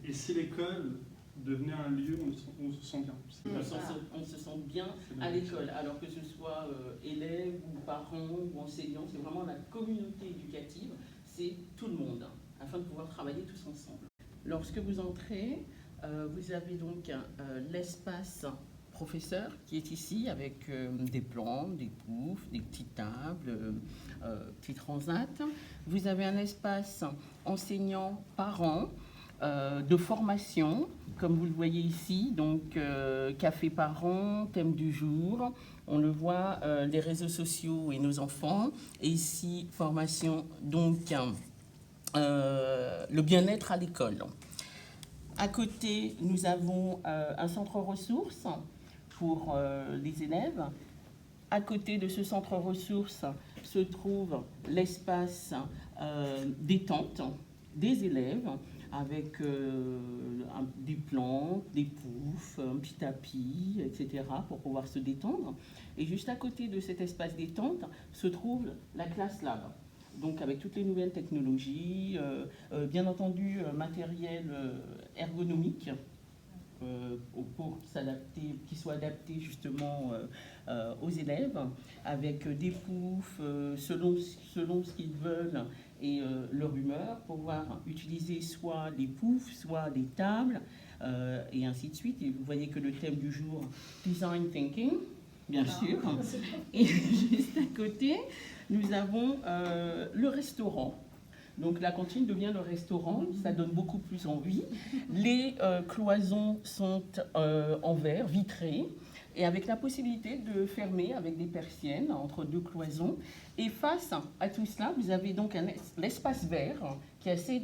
Et si l'école devenait un lieu où on se sent bien? On se sent bien à l'école, alors que ce soit élèves ou parents ou enseignants, c'est vraiment la communauté éducative, c'est tout le monde, afin de pouvoir travailler tous ensemble. Lorsque vous entrez, vous avez donc l'espace professeur qui est ici avec des plantes, des poufs, des petites tables, petits transats. Vous avez un espace enseignant-parent de formation, comme vous le voyez ici, donc café parents, thème du jour. On le voit, les réseaux sociaux et nos enfants. Et ici, formation, donc le bien-être à l'école. À côté, nous avons un centre ressources pour les élèves. À côté de ce centre ressources se trouve l'espace détente des élèves avec des plantes, des poufs, un petit tapis, etc. pour pouvoir se détendre. Et juste à côté de cet espace détente se trouve la classe lab. Donc avec toutes les nouvelles technologies, bien entendu matériel ergonomique pour s'adapter, qui soit adapté justement aux élèves, avec des poufs selon ce qu'ils veulent et leur humeur, pouvoir utiliser soit les poufs, soit des tables, et ainsi de suite. Et vous voyez que le thème du jour, Design Thinking, bien sûr. Et juste à côté, nous avons le restaurant. Donc la cantine devient le restaurant, ça donne beaucoup plus envie. Les cloisons sont en verre, vitrées, et avec la possibilité de fermer avec des persiennes entre deux cloisons. Et face à tout cela, vous avez donc l'espace vert qui est assez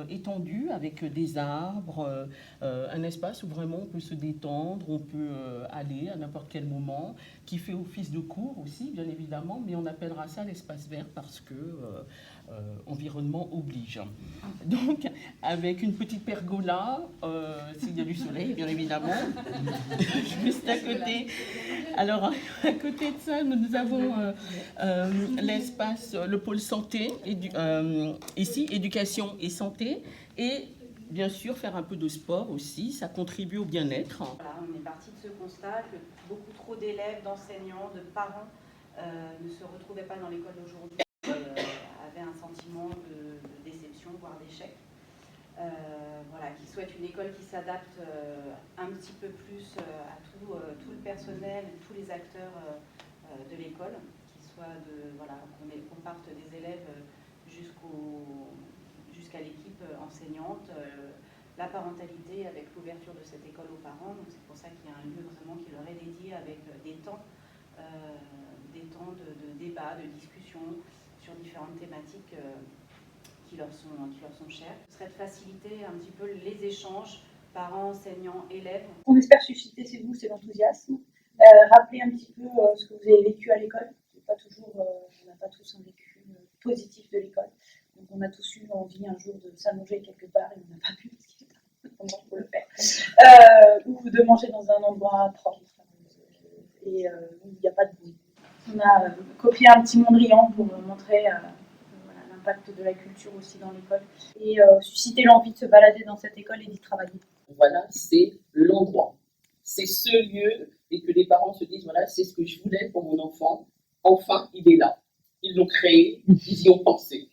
étendu avec des arbres, un espace où vraiment on peut se détendre, on peut aller à n'importe quel moment, qui fait office de cours aussi, bien évidemment, mais on appellera ça l'espace vert parce que environnement oblige. Donc, avec une petite pergola, s'il y a du soleil, bien évidemment, juste à côté. Alors, à côté de ça, nous avons l'espace, le pôle santé, ici, éducation et santé, et bien sûr, faire un peu de sport aussi, ça contribue au bien-être. Voilà, on est parti de ce constat que beaucoup trop d'élèves, d'enseignants, de parents ne se retrouvaient pas dans l'école d'aujourd'hui, avaient un sentiment de déception, voire d'échec. Voilà, qui souhaitent une école qui s'adapte un petit peu plus à tout le personnel, tous les acteurs de l'école, qu'on parte des élèves jusqu'à l'équipe enseignante, la parentalité avec l'ouverture de cette école aux parents. Donc c'est pour ça qu'il y a un lieu vraiment qui leur est dédié avec des temps de débat, de discussion sur différentes thématiques qui leur sont chères. Ce serait de faciliter un petit peu les échanges parents, enseignants, élèves. On espère susciter chez vous, c'est l'enthousiasme. Rappeler un petit peu ce que vous avez vécu à l'école. On n'a pas tous un vécu positif de l'école. Donc on a tous eu envie un jour de s'allonger quelque part et on n'a pas pu parce qu'il était un endroit pour le faire. Ou de manger dans un endroit propre et où il n'y a pas de bruit. On a copié un petit Mondrian pour montrer l'impact de la culture aussi dans l'école et susciter l'envie de se balader dans cette école et d'y travailler. Voilà, c'est l'endroit. C'est ce lieu et que les parents se disent, voilà, c'est ce que je voulais pour mon enfant. Enfin, il est là. Ils l'ont créé, ils y ont pensé.